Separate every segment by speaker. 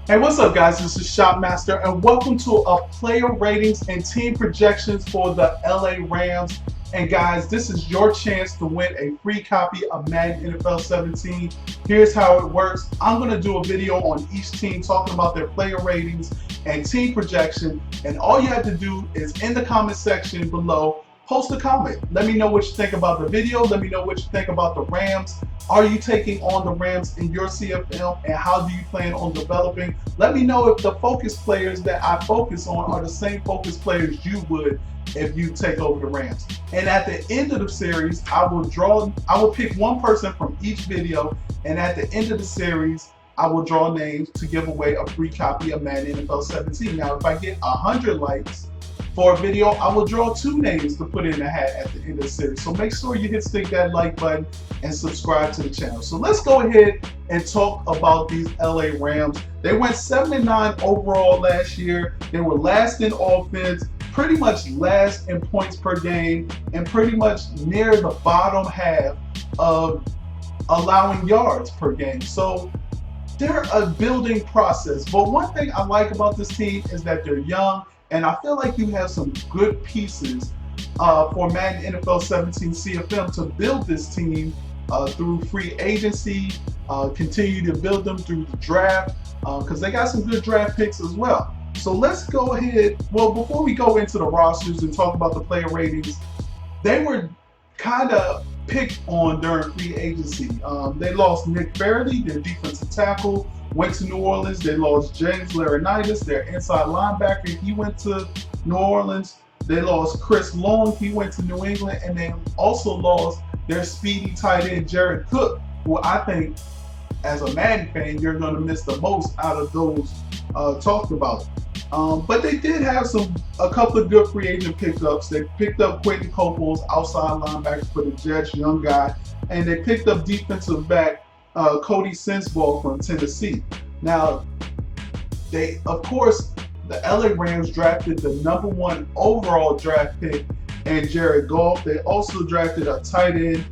Speaker 1: Hey, what's up, guys? This is Shopmaster, and welcome to a player ratings and team projections for the LA Rams. And guys, this is your chance to win a free copy of Madden NFL 17. Here's how it works. I'm going to do a video on each team talking about their player ratings and team projection. And all you have to do is in the comment section below, post a comment. Let me know what you think about the video. Let me know what you think about the Rams. Are you taking on the Rams in your CFM, and how do you plan on developing? Let me know if the focus players that I focus on are the same focus players you would if you take over the Rams. And at the end of the series, I will pick one person from each video, and at the end of the series, I will draw names to give away a free copy of Madden NFL 17. Now, if I get 100 likes for a video, I will draw 2 names to put in the hat at the end of the series. So make sure you stick that like button and subscribe to the channel. So let's go ahead and talk about these LA Rams. They went 7-9 overall last year. They were last in offense, pretty much last in points per game, and pretty much near the bottom half of allowing yards per game. So they're a building process. But one thing I like about this team is that they're young, and I feel like you have some good pieces for Madden NFL 17 CFM to build this team through free agency, continue to build them through the draft, because they got some good draft picks as well. So let's go ahead. Well, before we go into the rosters and talk about the player ratings, they were kind of picked on during free agency. They lost Nick Fairley, their defensive tackle, went to New Orleans. They lost James Laurinaitis, their inside linebacker. He went to New Orleans. They lost Chris Long. He went to New England. And they also lost their speedy tight end, Jared Cook, who I think, as a Madden fan, you're going to miss the most out of those talked about. But they did have a couple of good free agent pickups. They picked up Quentin Coples, outside linebacker for the Jets, young guy. And they picked up defensive back Cody Sensball from Tennessee. Now, of course, the LA Rams drafted the #1 overall draft pick and Jared Goff. They also drafted a tight end,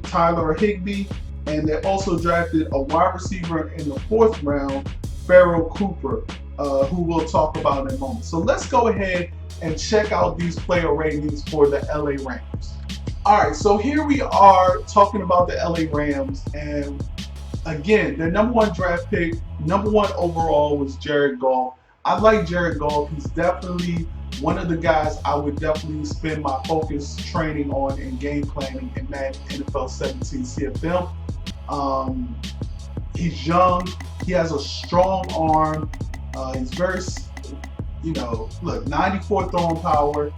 Speaker 1: Tyler Higbee, and they also drafted a wide receiver in the 4th round, Farrell Cooper, who we'll talk about in a moment. So let's go ahead and check out these player ratings for the LA Rams. All right, so here we are talking about the LA Rams, and again, their #1 draft pick, #1 overall was Jared Goff. I like Jared Goff. He's definitely one of the guys I would definitely spend my focus training on and game planning in Madden NFL 17 CFM. He's young. He has a strong arm. He's very, look, 94 throwing power,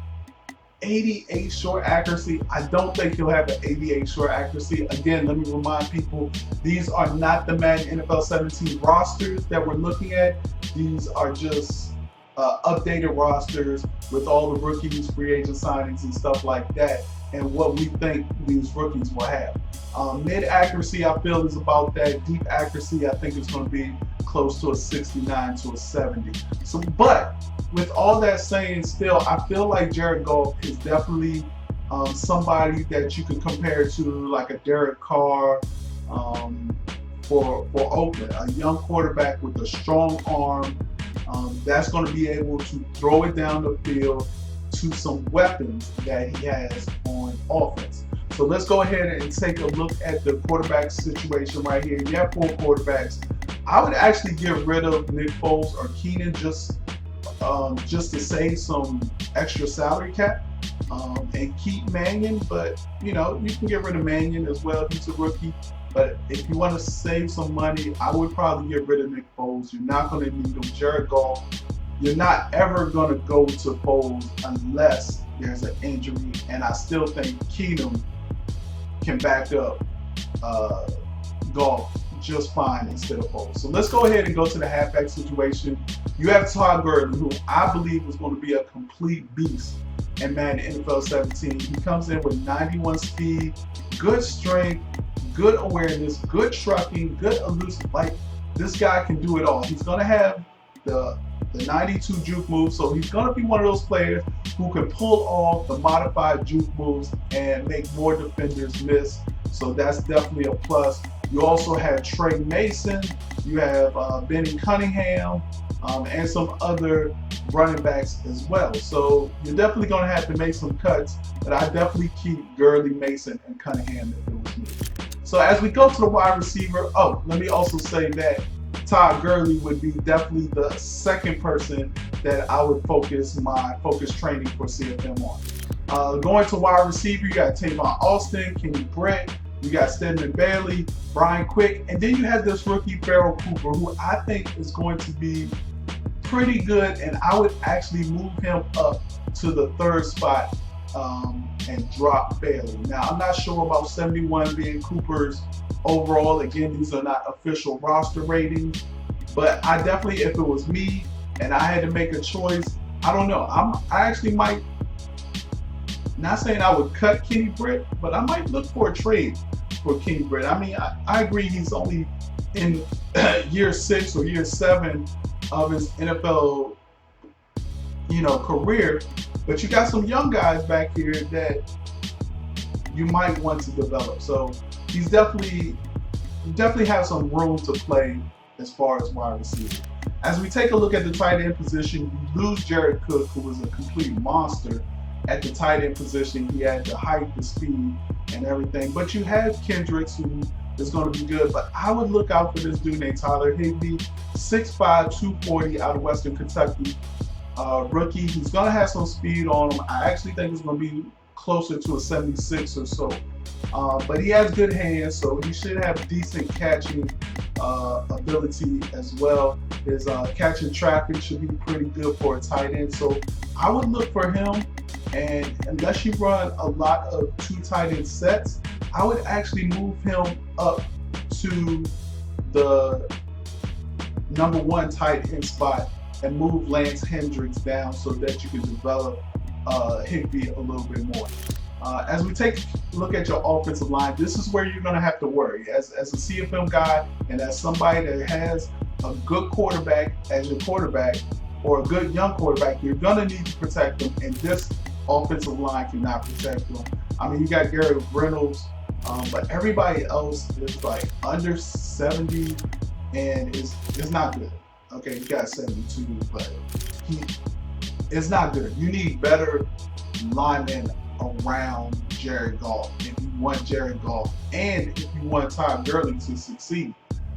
Speaker 1: 88 short accuracy. I don't think he'll have an 88 short accuracy. Again, let me remind people, these are not the Madden NFL 17 rosters that we're looking at. These are just updated rosters with all the rookies, free agent signings, and stuff like that, and what we think these rookies will have. Mid accuracy, I feel, is about that. Deep accuracy, I think, is going to be close to a 69 to a 70. So, but with all that saying, still, I feel like Jared Goff is definitely somebody that you could compare to like a Derek Carr for Oakland, a young quarterback with a strong arm that's going to be able to throw it down the field to some weapons that he has on offense. So let's go ahead and take a look at the quarterback situation right here. You have 4 quarterbacks. I would actually get rid of Nick Foles or Keenan just to save some extra salary cap and keep Mannion. But you can get rid of Mannion as well. He's a rookie. But if you want to save some money, I would probably get rid of Nick Foles. You're not going to need him. Jared Goff, you're not ever going to go to Foles unless there's an injury. And I still think Keenum can back up Goff just fine instead of Foles. So let's go ahead and go to the halfback situation. You have Todd Gurley, who I believe is going to be a complete beast in Madden NFL 17. He comes in with 91 speed, good strength, good awareness, good trucking, good elusive. Like, this guy can do it all. He's going to have the 92 juke move, so he's going to be one of those players who can pull off the modified juke moves and make more defenders miss. So that's definitely a plus. You also have Trey Mason. You have Benny Cunningham, and some other running backs as well. So you're definitely going to have to make some cuts, but I definitely keep Gurley, Mason, and Cunningham if it was me. So as we go to the wide receiver, let me also say that Todd Gurley would be definitely the second person that I would focus my focus training for CFM on. Going to wide receiver, you got Tavon Austin, Kenny Britt, you got Stedman Bailey, Brian Quick, and then you have this rookie Farrell Cooper, who I think is going to be pretty good, and I would actually move him up to the third spot and drop Bailey. Now, I'm not sure about 71 being Cooper's overall. Again, these are not official roster ratings, but I definitely, if it was me and I had to make a choice, I don't know. I actually might, not saying I would cut Kenny Britt, but I might look for a trade for Kenny Britt. I mean, I agree he's only in year 6 or year 7 of his NFL, career, but you got some young guys back here that you might want to develop. So he's definitely has some room to play as far as wide receiver. As we take a look at the tight end position, you lose Jared Cook, who was a complete monster at the tight end position. He had the height, the speed, and everything. But you have Kendricks, who is going to be good. But I would look out for this dude named Tyler Higbee, 6'5", 240 out of Western Kentucky. Rookie. He's going to have some speed on him. I actually think it's going to be closer to a 76 or so. But he has good hands, so he should have decent catching ability as well. His catching traffic should be pretty good for a tight end. So I would look for him, and unless you run a lot of 2 tight end sets, I would actually move him up to the number 1 tight end spot and move Lance Hendricks down so that you can develop Higbee a little bit more. As we take a look at your offensive line, this is where you're going to have to worry. As a CFM guy and as somebody that has a good quarterback as your quarterback, or a good young quarterback, you're going to need to protect them, and this offensive line cannot protect them. I mean, you got Garrett Reynolds, but everybody else is like under 70 and is not good. Okay, he got 72, but it's not good. You need better linemen around Jared Goff if you want Jared Goff, and if you want Todd Gurley to succeed.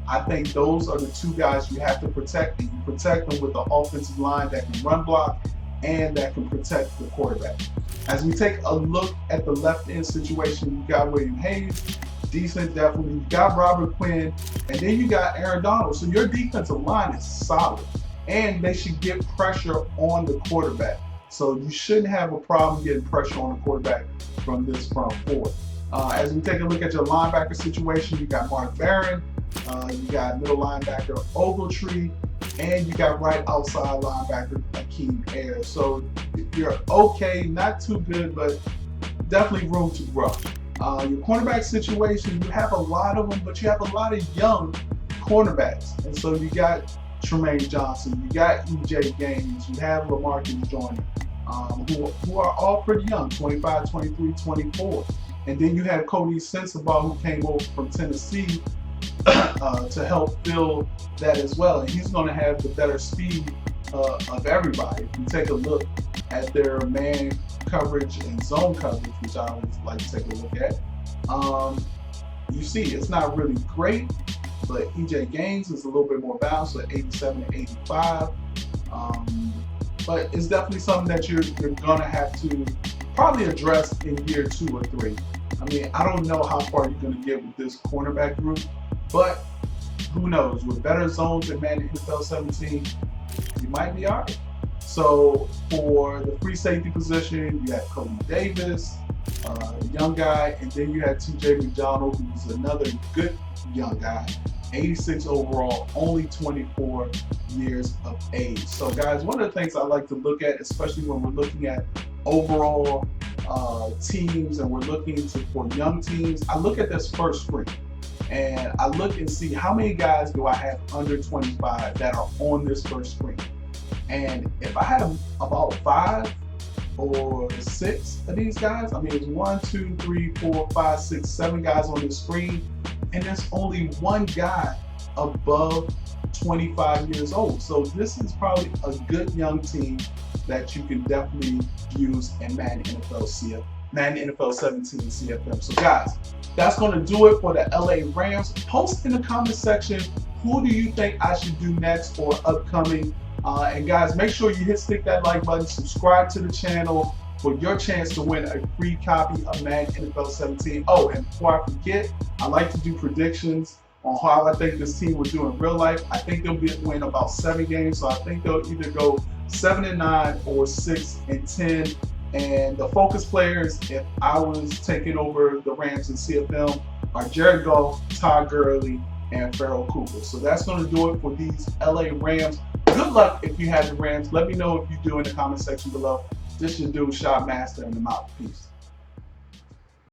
Speaker 1: I think those are the 2 guys you have to protect, and you protect them with the offensive line that can run block and that can protect the quarterback. As we take a look at the left end situation, you got William Hayes, decent definitely. You got Robert Quinn, and then you got Aaron Donald. So your defensive line is solid, and they should get pressure on the quarterback. So you shouldn't have a problem getting pressure on the quarterback from this front four. As we take a look at your linebacker situation, you got Mark Barron, you got middle linebacker Ogletree, and you got right outside linebacker Akeem Ayers. So you're okay, not too good, but definitely room to grow. Your cornerback situation, you have a lot of them, but you have a lot of young cornerbacks. And so you got Tremaine Johnson, you got EJ Gaines, you have LaMarcus Joyner, who are all pretty young, 25, 23, 24. And then you have Cody Sensabaugh, who came over from Tennessee to help fill that as well. And he's going to have the better speed of everybody. If you take a look at their man coverage and zone coverage, which I always like to take a look at, you see it's not really great, but EJ Gaines is a little bit more balanced at 87 and 85. But it's definitely something that you're going to have to probably address in year 2 or 3. I mean, I don't know how far you're going to get with this cornerback group, but who knows? With better zones in Madden NFL 17, you might be all right. So for the free safety position, you have Cody Davis, a young guy, and then you have TJ McDonald, who's another good young guy, 86 overall, only 24 years of age. So guys, one of the things I like to look at, especially when we're looking at overall teams and we're looking for young teams, I look at this first screen and I look and see how many guys do I have under 25 that are on this first screen. And if I had about 5, or 6 of these guys. I mean, it's 1, 2, 3, 4, 5, 6, 7 guys on the screen, and there's only one guy above 25 years old. So this is probably a good young team that you can definitely use in Madden NFL 17 CFM. So guys, that's going to do it for the LA Rams. Post in the comment section, who do you think I should do next or upcoming? And guys, make sure you stick that like button, subscribe to the channel for your chance to win a free copy of Madden NFL 17. Oh, and before I forget, I like to do predictions on how I think this team will do in real life. I think they'll win about 7 games, so I think they'll either go 7-9 or 6-10. And the focus players, if I was taking over the Rams in CFM, are Jared Goff, Todd Gurley, and Farrell Cooper. So that's going to do it for these LA Rams. Good luck if you have the Rams. Let me know if you do in the comment section below. This is your dude, Shot Master, and I'm out. Peace.